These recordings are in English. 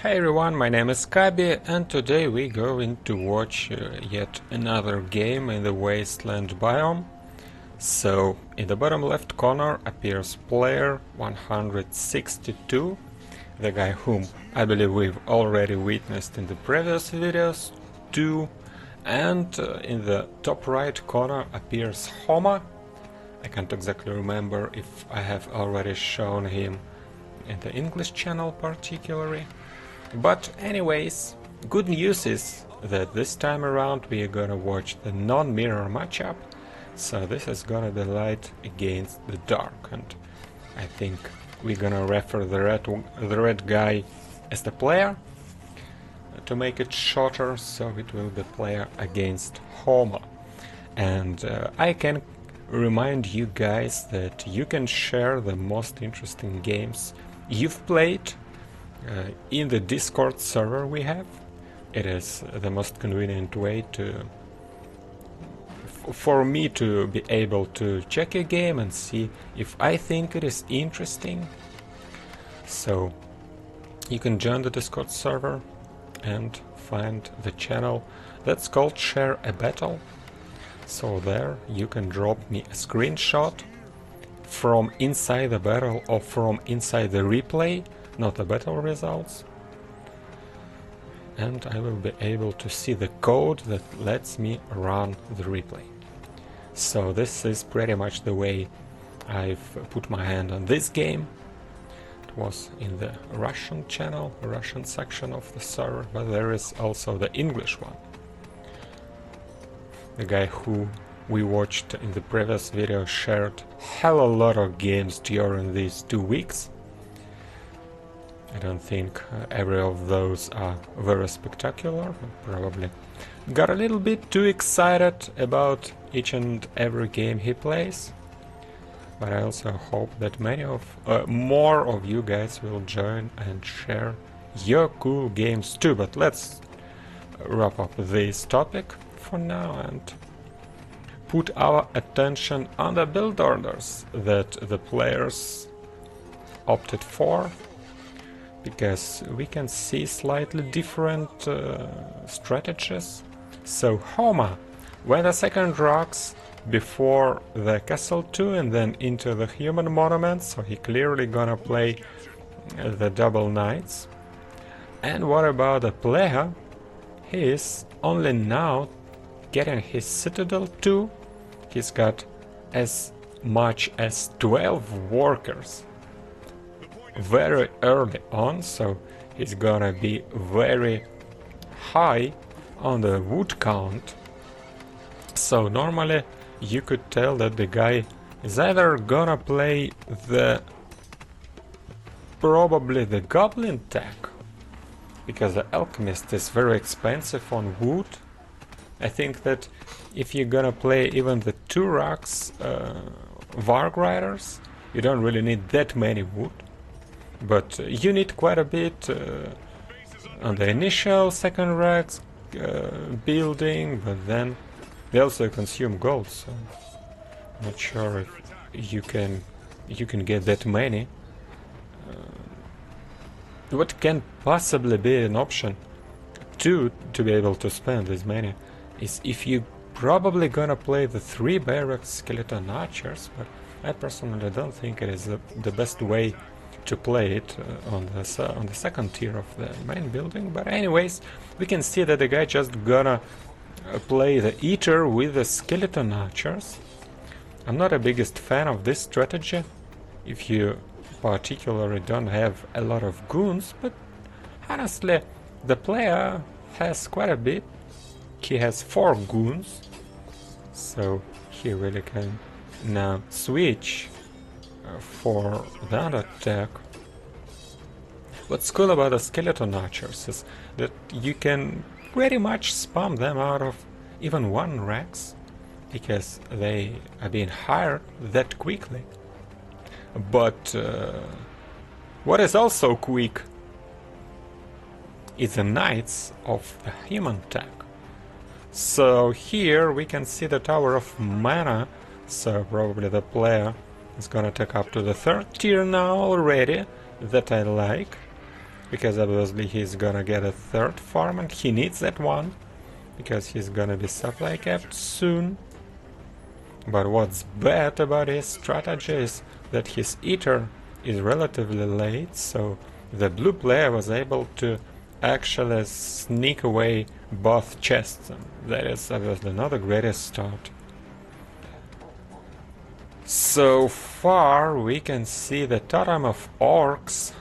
Hey everyone, my name is Kabi and today we're going to watch yet another game in the wasteland biome. So, in the bottom left corner appears player 162, the guy whom I believe we've already witnessed in the previous videos too, and in the top right corner appears Homa. I can't exactly remember if I have already shown him in the English channel particularly. But anyways, good news is that this time around we are gonna watch the non-mirror matchup, so this is gonna be light against the dark, and I think we're gonna refer the red guy as the player to make it shorter, so it will be player against Homa. And I can remind you guys that you can share the most interesting games you've played in the Discord server we have. It is the most convenient way for me to be able to check a game and see if I think it is interesting. So you can join the Discord server and find the channel that's called Share a Battle. So there you can drop me a screenshot from inside the battle or from inside the replay, not the battle results, and I will be able to see the code that lets me run the replay. So this is pretty much the way I've put my hand on this game. It was in the Russian channel, Russian section of the server, but there is also the English one. The guy who we watched in the previous video shared hell a lot of games during these 2 weeks. I don't think every of those are very spectacular. Probably got a little bit too excited about each and every game he plays. But I also hope that more of you guys will join and share your cool games too. But let's wrap up this topic for now and put our attention on the build orders that the players opted for, because we can see slightly different strategies. So Homa went the second rocks before the castle 2 and then into the human monument, so he clearly gonna play the double knights. And what about the player? He is only now getting his citadel 2. He's got as much as 12 workers very early on, so he's gonna be very high on the wood count. So normally you could tell that the guy is either gonna play probably the goblin tech, because the alchemist is very expensive on wood. I think that if you're gonna play even the 2 rocks Varg riders, you don't really need that many wood. But you need quite a bit on the initial second racks building, but then they also consume gold, so I'm not sure if you can get that many. What can possibly be an option to be able to spend this many is if you probably gonna play the 3 barracks skeleton archers, but I personally don't think it is the best way to play it on the second tier of the main building. But anyways, we can see that the guy just gonna play the eater with the skeleton archers. I'm not a biggest fan of this strategy if you particularly don't have a lot of goons, but honestly the player has quite a bit. He has 4 goons, so he really can now switch for that attack. What's cool about the skeleton archers is that you can pretty much spam them out of even 1 racks, because they are being hired that quickly. But what is also quick is the knights of the human tech. So here we can see the Tower of Mana, so probably the player is gonna take up to the 3rd tier now already, that I like. because obviously he's gonna get a third farm and he needs that one, because he's gonna be supply capped soon. But what's bad about his strategy is that his eater is relatively late, so the blue player was able to actually sneak away both chests. That is obviously not the greatest start. So far we can see the totem of orcs,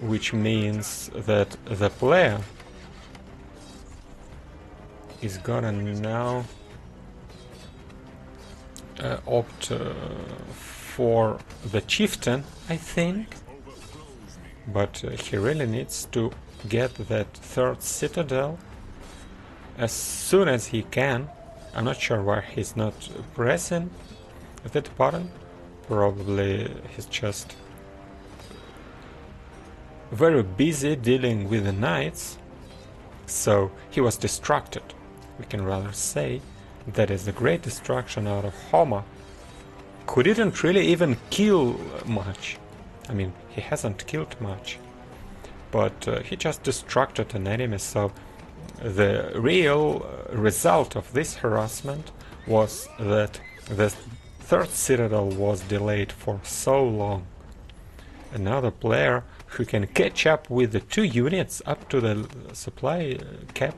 which means that the player is gonna now opt for the chieftain, I think, but he really needs to get that third citadel as soon as he can. I'm not sure why he's not pressing that button. Probably he's just very busy dealing with the knights, so he was distracted. We can rather say that is the great distraction out of Homa, who didn't really even kill much. I mean, he hasn't killed much, but he just distracted an enemy, so the real result of this harassment was that the third citadel was delayed for so long. Another player who can catch up with the 2 units up to the supply cap,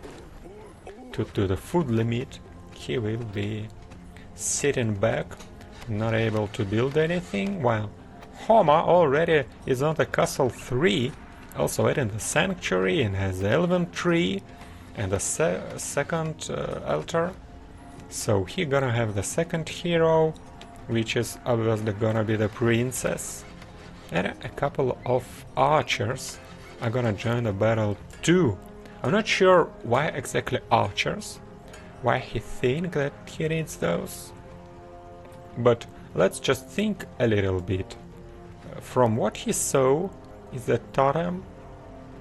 to the food limit, he will be sitting back, not able to build anything, while Homa already is on the castle 3, also adding the sanctuary and has the elven tree and the second altar. So he gonna have the second hero, which is obviously gonna be the princess. And a couple of archers are gonna join the battle too. I'm not sure why exactly archers, why he think that he needs those. But let's just think a little bit. From what he saw is the totem,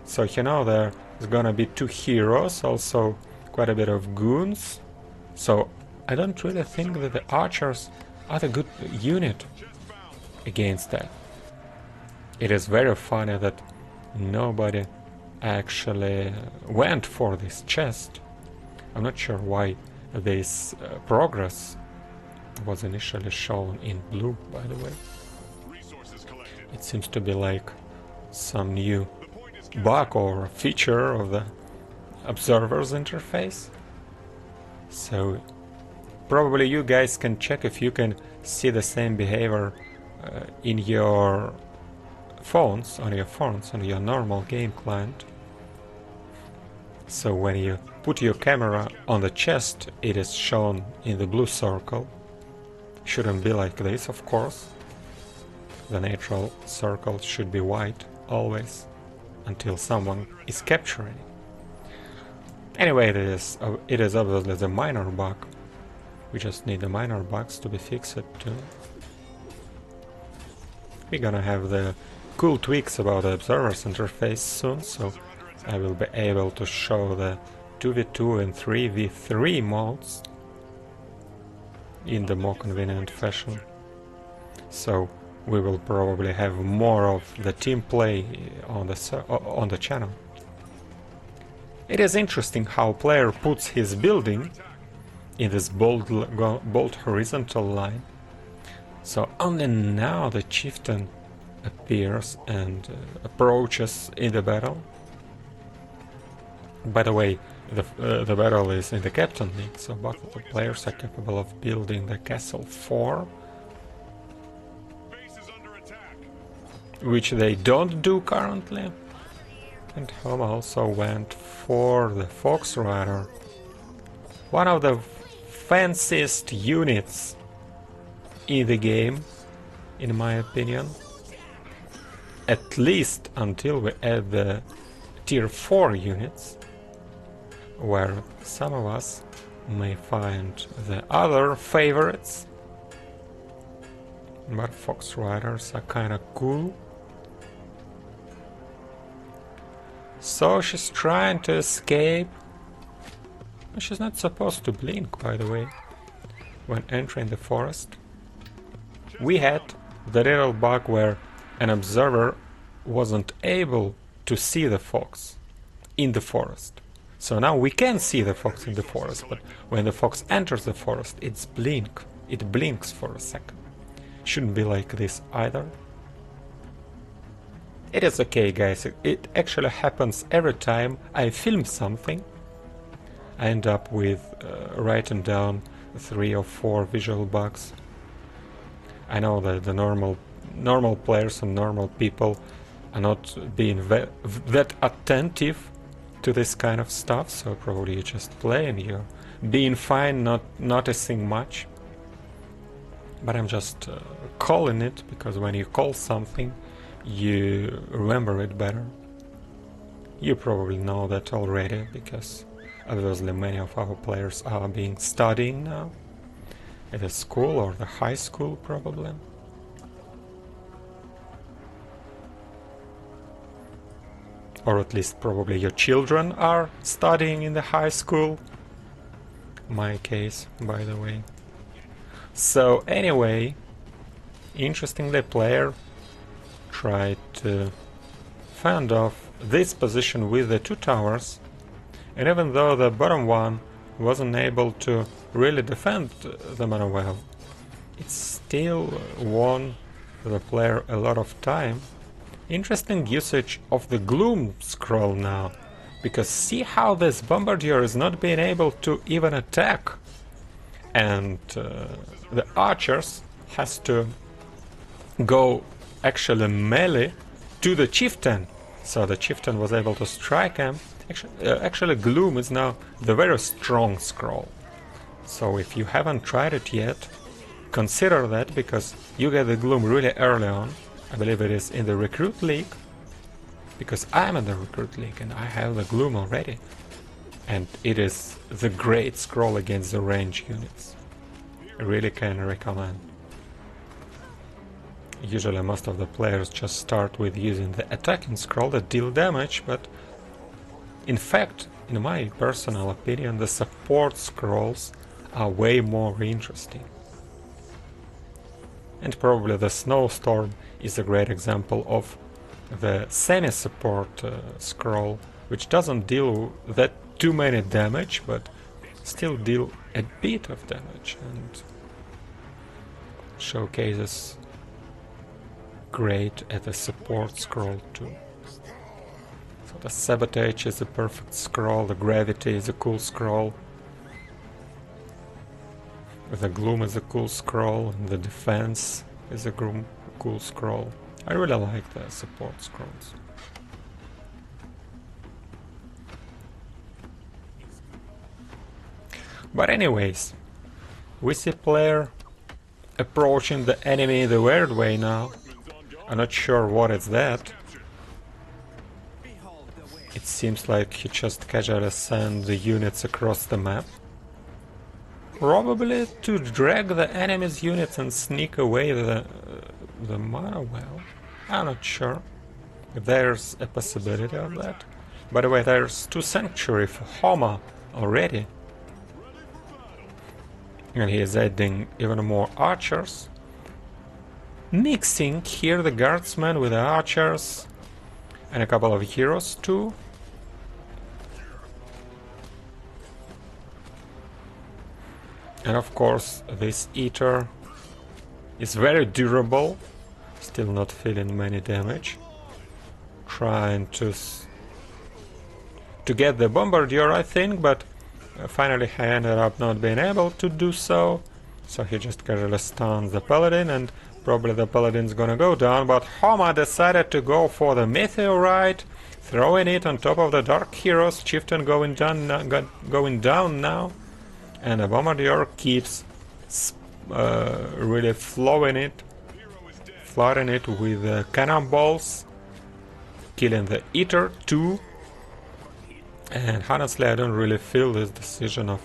so you know there is gonna be 2 heroes, also quite a bit of goons. So I don't really think that the archers are the good unit against that. It is very funny that nobody actually went for this chest. I'm not sure why this progress was initially shown in blue, by the way. It seems to be like some new bug or feature of the observer's interface. So probably you guys can check if you can see the same behavior in your phones, on your normal game client. So when you put your camera on the chest, it is shown in the blue circle. Shouldn't be like this, of course. The natural circle should be white always, until someone is capturing it. Anyway, it is obviously the minor bug. We just need the minor bugs to be fixed too. We're gonna have the cool tweaks about the observer's interface soon, so I will be able to show the 2v2 and 3v3 modes in the more convenient fashion. So we will probably have more of the team play on the channel. It is interesting how player puts his building in this bold horizontal line. So only now the chieftain appears and approaches in the battle. By the way, the battle is in the Captain League, so both of the players are capable of building the Castle 4, which they don't do currently. And Home also went for the Fox Rider, one of the fanciest units in the game, in my opinion. At least until we add the tier 4 units, where some of us may find the other favorites. But Fox Riders are kinda cool. So she's trying to escape. She's not supposed to blink, by the way, when entering the forest. We had the little bug where an observer wasn't able to see the fox in the forest. So now we can see the fox in the forest, but when the fox enters the forest, it blinks for a second. Shouldn't be like this either. It is okay, guys. It actually happens every time I film something. I end up with writing down 3 or 4 visual bugs. I know that the normal players and normal people are not being that attentive to this kind of stuff, so probably you just play and you're being fine, not noticing much. But I'm just calling it, because when you call something, you remember it better. You probably know that already, because obviously many of our players are studying now at the school or the high school probably. Or at least probably your children are studying in the high school. My case, by the way. So anyway, interestingly, player tried to fend off this position with the 2 towers, and even though the bottom one wasn't able to really defend the mana well, it still won the player a lot of time. Interesting usage of the Gloom scroll now, because see how this Bombardier is not being able to even attack, and the archers has to go actually melee to the chieftain, so the chieftain was able to strike him. Actually Gloom is now the very strong scroll, so if you haven't tried it yet, consider that, because you get the Gloom really early on. I believe it is in the Recruit League, because I'm in the Recruit League and I have the Gloom already, and it is the great scroll against the range units. I really can recommend. Usually most of the players just start with using the attacking scroll that deal damage, but in fact, in my personal opinion, the support scrolls are way more interesting. And probably the Snowstorm is a great example of the semi-support scroll, which doesn't deal that too many damage, but still deal a bit of damage, and showcases great at the support scroll too. So the Sabotage is a perfect scroll, the Gravity is a cool scroll, the Gloom is a cool scroll, and the Defense is a cool scroll. I really like the support scrolls. But anyways, we see player approaching the enemy the weird way now. I'm not sure what is that. It seems like he just casually sent the units across the map. Probably to drag the enemy's units and sneak away the mana well. I'm not sure if there's a possibility of that. By the way, there's 2 Sanctuary for Homa already. And he is adding even more archers. Mixing here the guardsmen with the archers. And a couple of heroes too. And of course, this Eater is very durable, still not feeling many damage. Trying to get the Bombardier, I think, but finally he ended up not being able to do so. So he just casually stuns the Paladin, and probably the Paladin's gonna go down, but Homa decided to go for the Meteorite, throwing it on top of the Dark Heroes. Chieftain going down now. And the Bombardier keeps really flooding it with cannonballs, killing the Eater too. And honestly, I don't really feel this decision of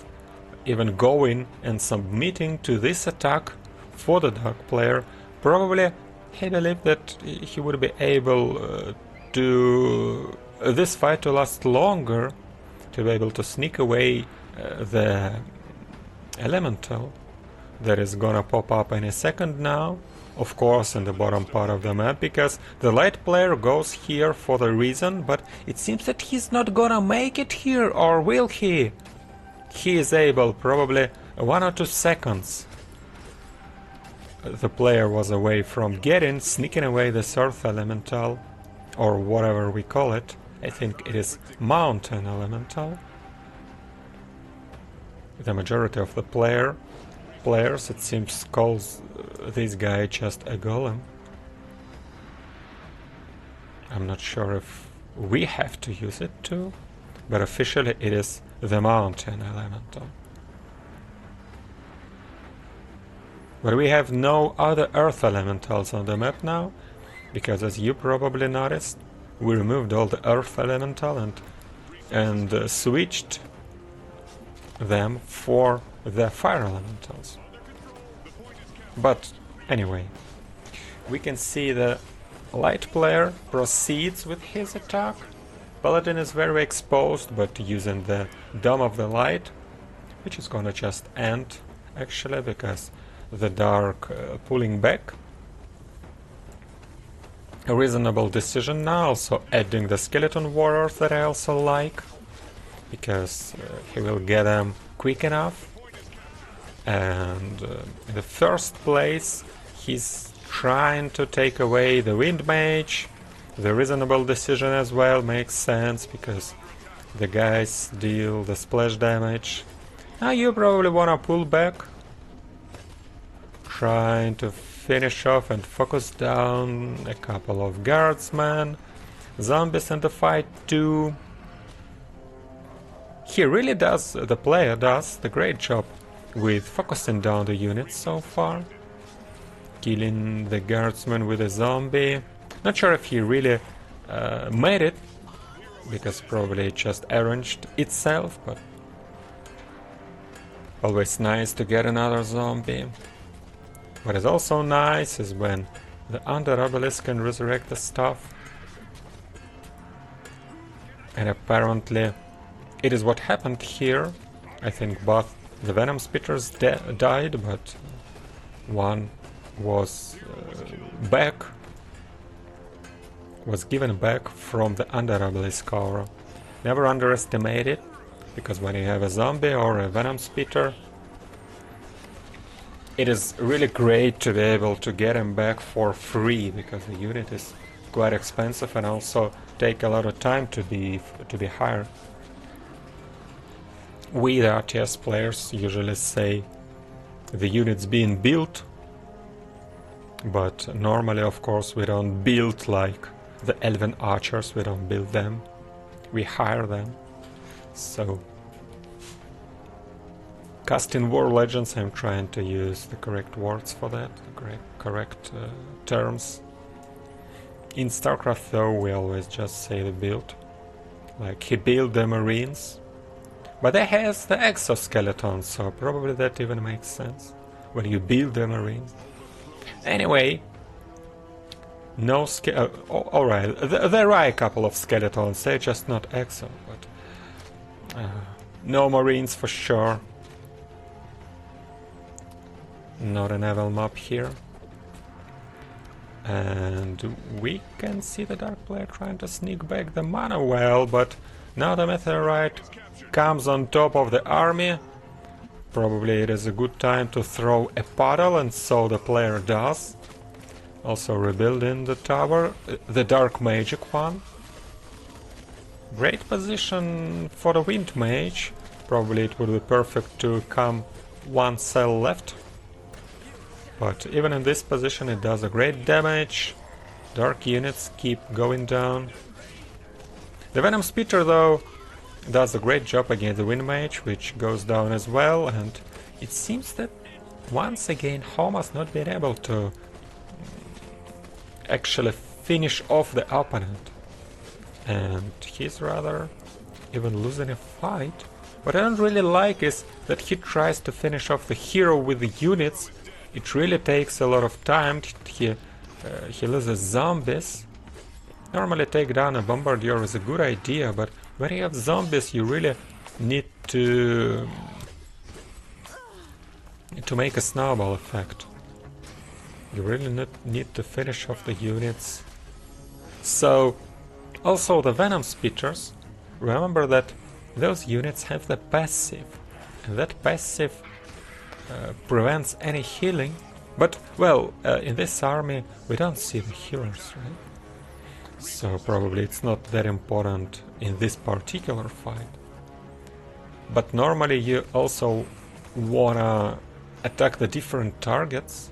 even going and submitting to this attack for the Dark player. Probably he believed that he would be able to this fight to last longer, to be able to sneak away the Elemental that is gonna pop up any second now, of course, in the bottom part of the map, because the light player goes here for the reason, but it seems that he's not gonna make it here, or will he? He is able, probably 1 or 2 seconds. The player was away from sneaking away this Earth Elemental, or whatever we call it. I think it is Mountain Elemental. The majority of the players, it seems, calls this guy just a golem. I'm not sure if we have to use it too, but officially it is the Mountain Elemental. But we have no other Earth Elementals on the map now, because as you probably noticed, we removed all the Earth Elemental and switched them for the Fire Elementals. But anyway, we can see the light player proceeds with his attack. Paladin is very exposed, but using the Dome of the Light, which is gonna just end actually, because the Dark pulling back. A reasonable decision now, also adding the Skeleton Warriors that I also like, because he will get them quick enough. And in the first place, he's trying to take away the Wind Mage. The reasonable decision as well, makes sense, because the guys deal the splash damage. Now you probably wanna pull back, trying to finish off and focus down a couple of guardsmen. Zombies in the fight too. He really does, the player does, the great job with focusing down the units so far. Killing the guardsman with a zombie. Not sure if he really made it, because probably it just arranged itself, but always nice to get another zombie. What is also nice is when the Under Obelisk can resurrect the stuff. And apparently it is what happened here. I think both the Venom Spitters died, but one was given back from the Under Obelisk aura. Never underestimate it, because when you have a zombie or a Venom Spitter, it is really great to be able to get him back for free, because the unit is quite expensive and also take a lot of time to be hired. We, the RTS players, usually say the units being built, but normally, of course, we don't build like the Elven Archers, we don't build them, we hire them. So casting War Legends, I'm trying to use the correct words for that, the correct terms. In StarCraft though, we always just say the build. Like, he built the Marines, but they has the exoskeleton, so probably that even makes sense when you build the Marines. Anyway, no alright, there are a couple of skeletons, they're just not exo, but no Marines for sure. Not an evil mob here. And we can see the Dark player trying to sneak back the mana well, but now the meteorite comes on top of the army. Probably it is a good time to throw a puddle, and so the player does. Also rebuilding the tower, the Dark Magic one. Great position for the Wind Mage. Probably it would be perfect to come one cell left. But even in this position it does a great damage. Dark units keep going down. The Venom Spitter though does a great job against the Wind Mage, which goes down as well, and it seems that once again Home has not been able to actually finish off the opponent. And he's rather even losing a fight. What I don't really like is that he tries to finish off the hero with the units. It really takes a lot of time. He loses zombies. Normally take down a bombardier is a good idea, but when you have zombies you really need to make a snowball effect. You really need to finish off the units. So, also the Venom Spitters, remember that those units have the passive, and that passive prevents any healing. But, well, in this army we don't see the healers, right? So probably it's not that important in this particular fight. But normally you also wanna attack the different targets,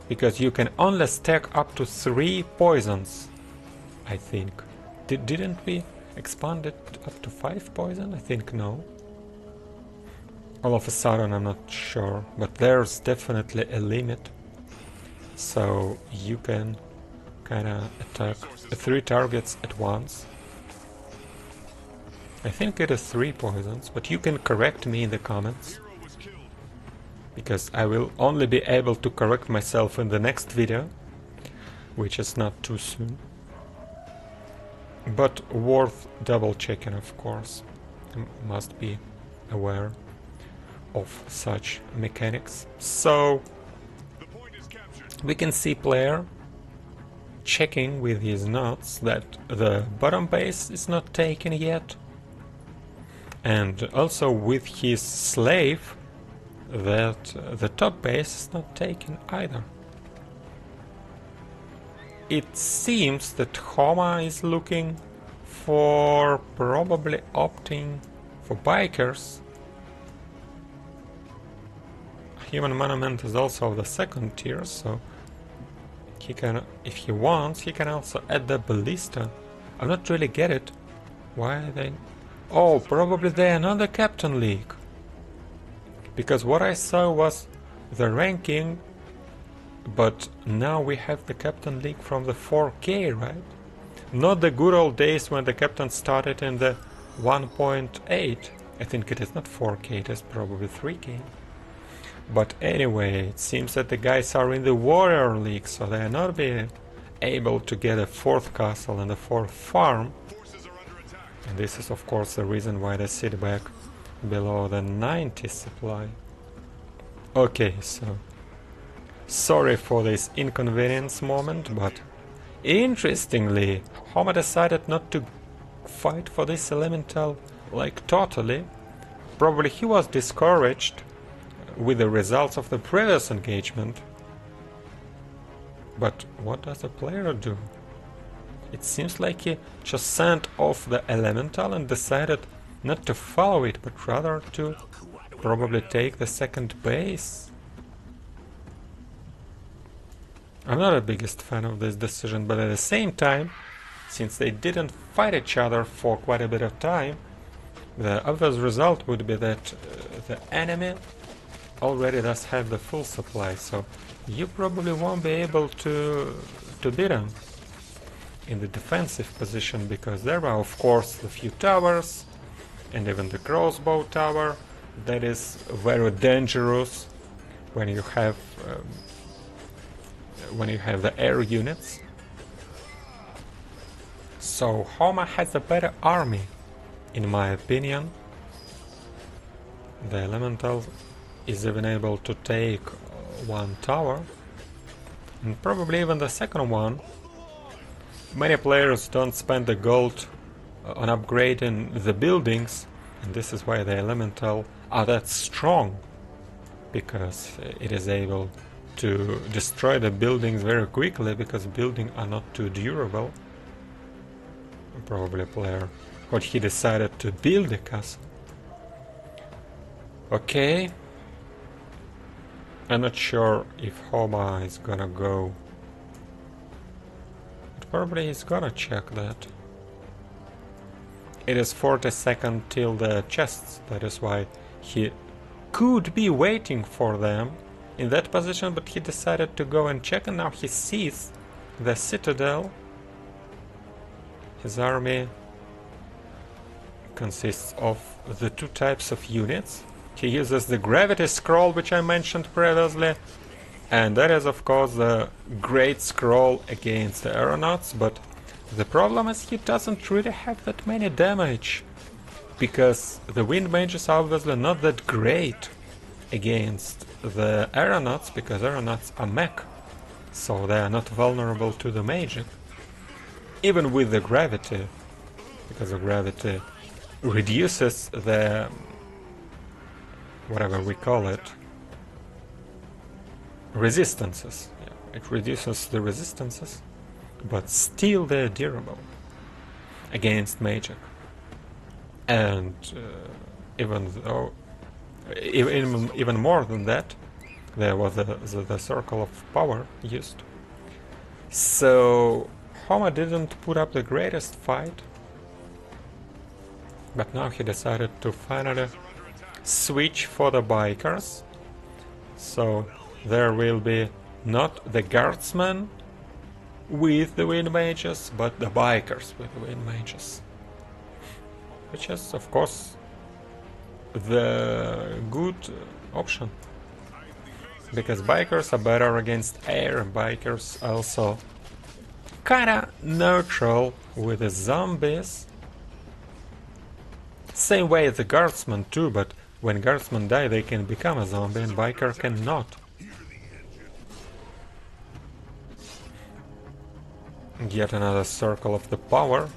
because you can only stack up to 3 poisons, I think. Didn't we expand it up to 5 poison? I think no. All of a sudden I'm not sure, but there's definitely a limit. So you can kinda attack 3 targets at once. I think it is 3 poisons, but you can correct me in the comments, because I will only be able to correct myself in the next video, which is not too soon. But worth double checking, of course. Must be aware of such mechanics. So we can see player checking with his notes that the bottom base is not taken yet, and also with his slave that the top base is not taken either. It seems that Homa is looking for probably opting for bikers. Human Monument is also the second tier, so he can, if he wants, he can also add the Ballista. I don't really get it. Why they... Oh, probably they are not the Captain League. Because what I saw was the ranking, but now we have the Captain League from the 4K, right? Not the good old days when the Captain started in the 1.8. I think it is not 4K, it is probably 3K. But anyway, it seems that the guys are in the Warrior League, so they are not being able to get a 4th castle and a 4th farm. And this is of course the reason why they sit back below the 90 supply. Okay, so sorry for this inconvenience moment, but interestingly, Homa decided not to fight for this elemental like totally. Probably he was discouraged with the results of the previous engagement. But what does the player do? It seems like he just sent off the elemental and decided not to follow it, but rather to probably take the second base. I'm not the biggest fan of this decision, but at the same time, since they didn't fight each other for quite a bit of time, the obvious result would be that the enemy already does have the full supply, so you probably won't be able to beat him in the defensive position, because there are of course a few towers and even the crossbow tower that is very dangerous when you have the air units. So Homa has a better army, in my opinion. The elemental is even able to take one tower, and probably even the second one. Many players don't spend the gold on upgrading the buildings, and this is why the elemental are that strong, because it is able to destroy the buildings very quickly, because buildings are not too durable. Probably a player, what he decided to build a castle. Okay, I'm not sure if Homa is gonna go, but probably he's gonna check that. It is 40 seconds till the chests, that is why he could be waiting for them in that position, but he decided to go and check, and now he sees the citadel. His army consists of the 2 types of units. He uses the gravity scroll, which I mentioned previously, and that is of course the great scroll against the aeronauts, but the problem is he doesn't really have that many damage, because the wind mages are obviously not that great against the aeronauts, because aeronauts are mech, so they are not vulnerable to the magic. Even with the gravity, because the gravity reduces the, whatever we call it, resistances. Yeah, it reduces the resistances, but still they're durable against magic. And even though, even more than that, there was the circle of power used. So Homa didn't put up the greatest fight, but now he decided to finally switch for the bikers. So there will be not the guardsmen with the wind mages, but the bikers with the wind mages. Which is, of course, the good option. Because bikers are better against air, bikers also kinda neutral with the zombies. Same way as the guardsmen too, but when guardsmen die they can become a zombie and biker cannot. Yet another circle of the power,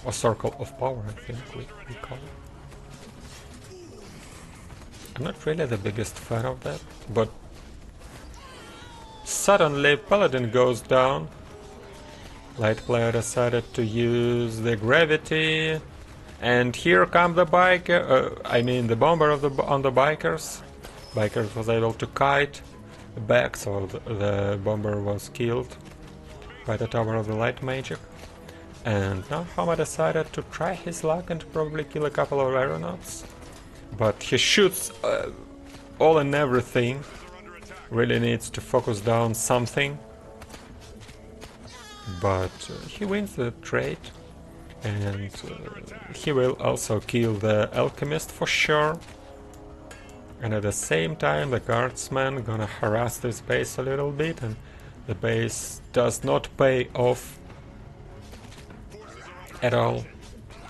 or circle of power I think we call it. I'm not really the biggest fan of that, but suddenly Paladin goes down. Light player decided to use the gravity, and here come the biker. I mean the bomber of on the bikers. Bikers was able to kite back, so the bomber was killed by the tower of the light magic. And now Homa decided to try his luck and probably kill a couple of aeronauts. But he shoots all and everything. Really needs to focus down something. But he wins the trade. And he will also kill the alchemist for sure. And at the same time the guardsman gonna harass this base a little bit, and the base does not pay off at all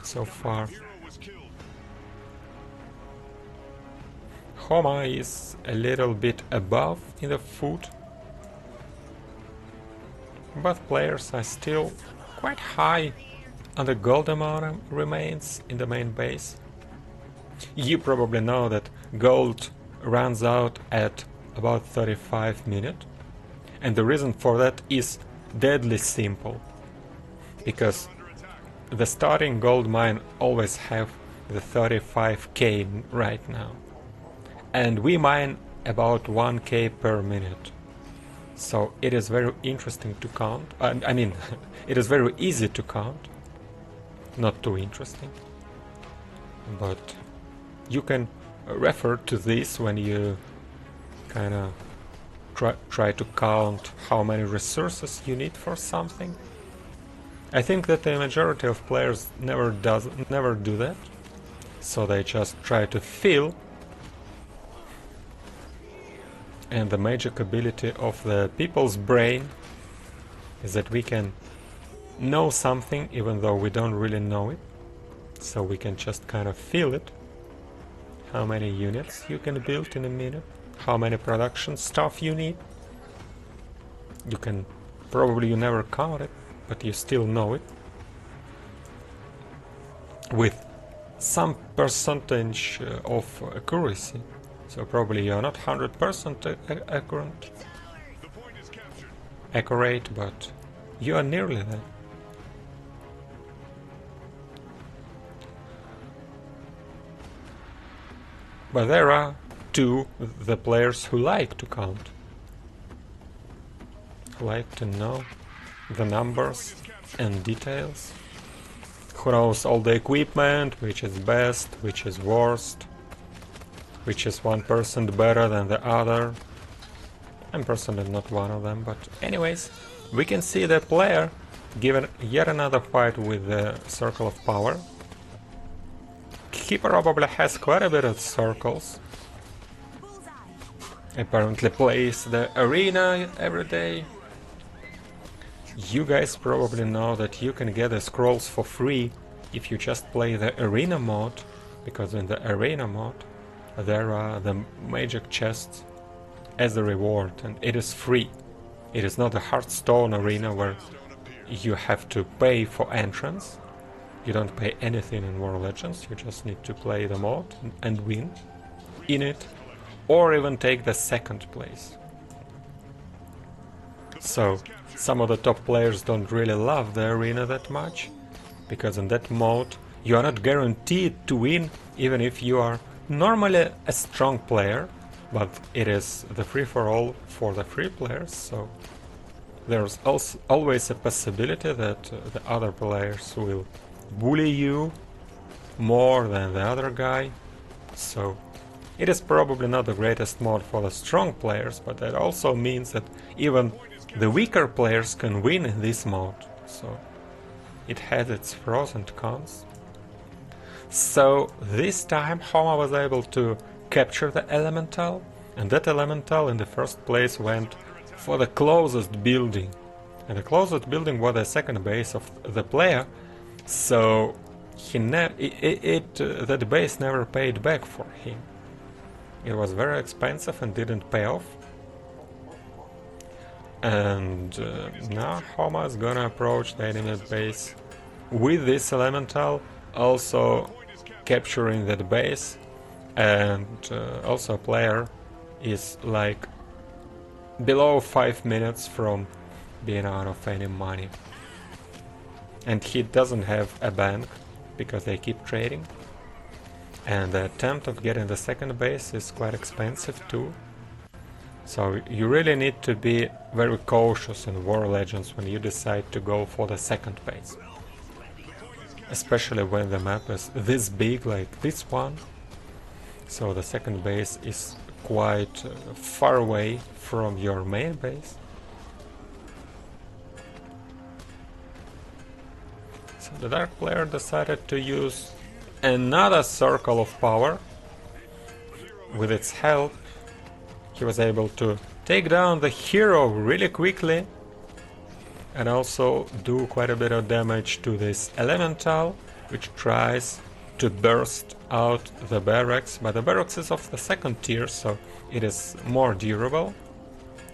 so far. Homa is a little bit above in the foot, but players are still quite high, and the gold amount remains in the main base. You probably know that gold runs out at about 35 minutes, and the reason for that is deadly simple, because the starting gold mine always have the 35k right now, and we mine about 1k per minute. So it is very interesting to count. I mean, it is very easy to count, not too interesting. But you can refer to this when you kind of try to count how many resources you need for something. I think that the majority of players never do that, so they just try to fill. And the magic ability of the people's brain is that we can know something even though we don't really know it, so we can just kind of feel it. How many units you can build in a minute, how many production stuff you need. You can probably you never count it, but you still know it with some percentage of accuracy. So probably you're not 100% accurate, but you are nearly there. But there are the players who like to count, who like to know the numbers and details, who knows all the equipment, which is best, which is worst, which is 1% better than the other. I'm personally not one of them, but anyways, we can see the player given yet another fight with the circle of power. He probably has quite a bit of circles. Apparently plays the arena every day. You guys probably know that you can get the scrolls for free if you just play the arena mode, because in the arena mode there are the magic chests as a reward, and it is free. It is not a Hearthstone arena where you have to pay for entrance. You don't pay anything in War Legends, you just need to play the mode and win in it, or even take the second place. So, some of the top players don't really love the arena that much, because in that mode you are not guaranteed to win, even if you are normally a strong player, but it is the free-for-all for the free players, so there's also always a possibility that the other players will bully you more than the other guy. So it is probably not the greatest mode for the strong players, but that also means that even the weaker players can win in this mode. So it has its pros and cons. So this time Homa was able to capture the elemental, and that elemental in the first place went for the closest building. And the closest building was the second base of the player, so that base never paid back for him. It was very expensive and didn't pay off. And now Homa is gonna approach the enemy base with this elemental, also capturing that base, and also player is like below 5 minutes from being out of any money. And he doesn't have a bank because they keep trading. And the attempt of getting the second base is quite expensive too. So you really need to be very cautious in War Legends when you decide to go for the second base. Especially when the map is this big like this one. So the second base is quite far away from your main base. So the dark player decided to use another circle of power. With its help, he was able to take down the hero really quickly and also do quite a bit of damage to this elemental, which tries to burst out the barracks, but the barracks is of the second tier, so it is more durable,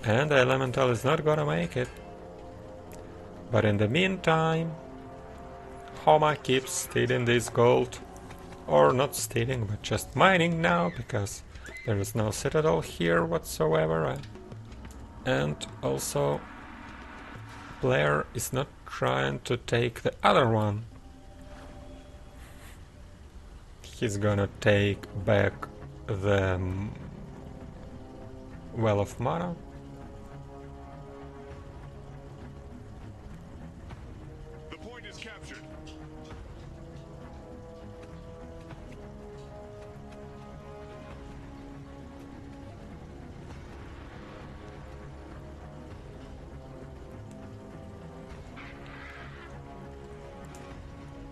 and the elemental is not gonna make it. But in the meantime, Homa keeps stealing this gold, or not stealing, but just mining now, because there is no citadel here whatsoever, and also player is not trying to take the other one. He's gonna take back the Well of Mana. The point is captured.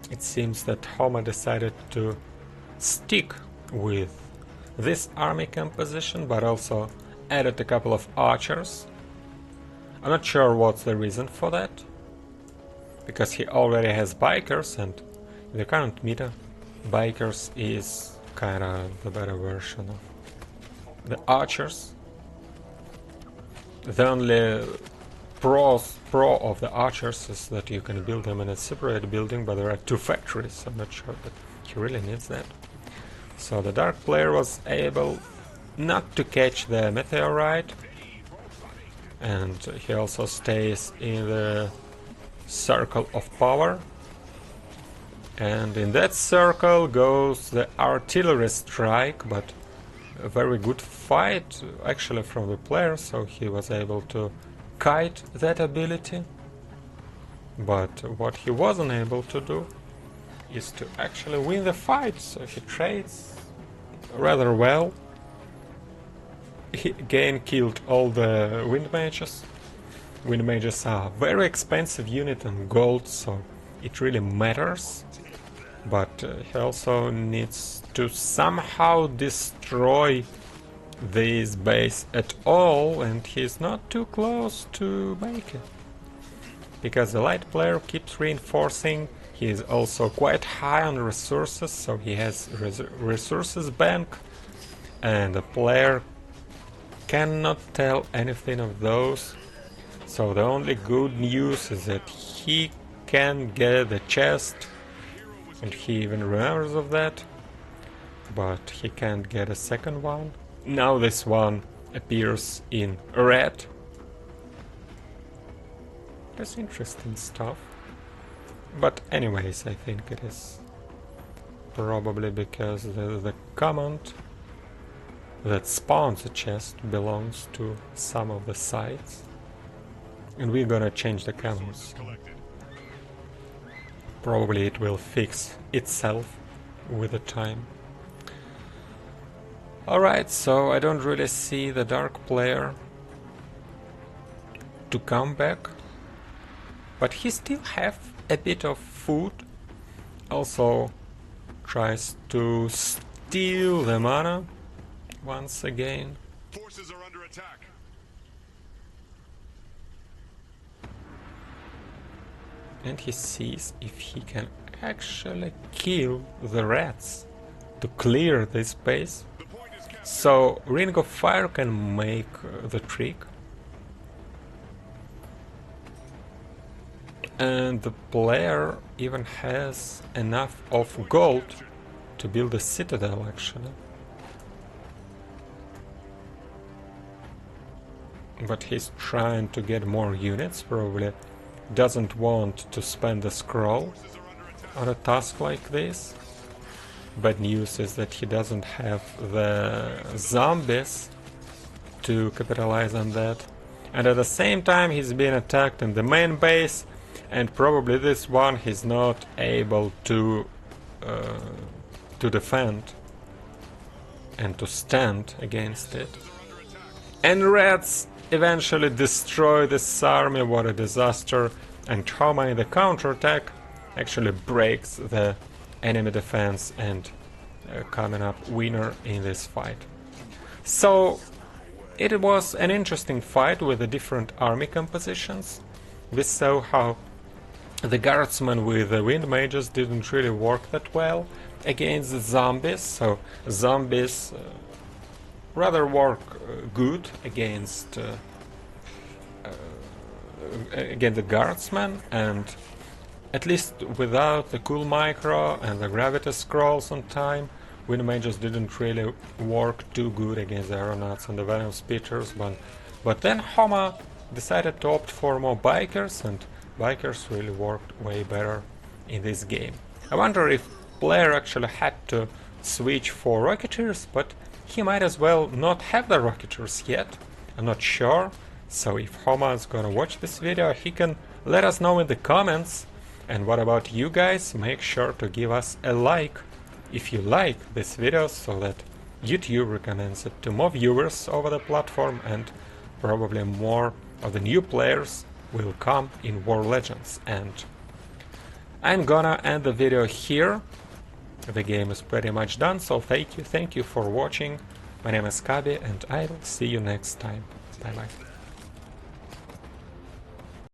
It seems that Homa decided to stick with this army composition, but also added a couple of archers. I'm not sure what's the reason for that, because he already has bikers, and in the current meta, bikers is kinda the better version of the archers. The only pro of the archers is that you can build them in a separate building, but there are two factories. I'm not sure that he really needs that. So the dark player was able not to catch the meteorite, and he also stays in the circle of power, and in that circle goes the artillery strike, but a very good fight actually from the player, so he was able to kite that ability. But what he wasn't able to do is to actually win the fight, so he trades rather well. He again killed all the wind mages. Wind mages are a very expensive unit in gold, so it really matters. But he also needs to somehow destroy this base at all, and he's not too close to make it. Because the light player keeps reinforcing, he is also quite high on resources, so he has resources bank, and the player cannot tell anything of those. So the only good news is that he can get the chest, and he even remembers of that, but he can't get a second one. Now this one appears in red. That's interesting stuff. But anyways, I think it is probably because the command that spawns the chest belongs to some of the sites. And we're gonna change the commands. Probably it will fix itself with the time. Alright, so I don't really see the dark player to come back. But he still have a bit of food. Also tries to steal the mana once again. Forces are under attack. And he sees if he can actually kill the rats to clear this space. So Ring of Fire can make the trick. And the player even has enough of gold to build a citadel actually. But he's trying to get more units, probably doesn't want to spend the scroll on a task like this. Bad news is that he doesn't have the zombies to capitalize on that. And at the same time he's being attacked in the main base, and probably this one he's not able to defend and to stand against it. And rats eventually destroy this army. What a disaster. And Trauma in the counterattack actually breaks the enemy defense and coming up winner in this fight. So it was an interesting fight with the different army compositions. We saw how the guardsmen with the wind mages didn't really work that well against the zombies, so zombies rather work good against the guardsmen, and at least without the cool micro and the gravity scrolls on time, wind mages didn't really work too good against the aeronauts and the venom speeders. But then Homa decided to opt for more bikers, and bikers really worked way better in this game. I wonder if player actually had to switch for Rocketeers, but he might as well not have the Rocketeers yet. I'm not sure. So if Homa is gonna watch this video, he can let us know in the comments. And what about you guys? Make sure to give us a like if you like this video, so that YouTube recommends it to more viewers over the platform, and probably more of the new players will come in War Legends. And I'm gonna end the video here. The game is pretty much done, so thank you for watching. My name is Kabi, and I will see you next time. Bye bye.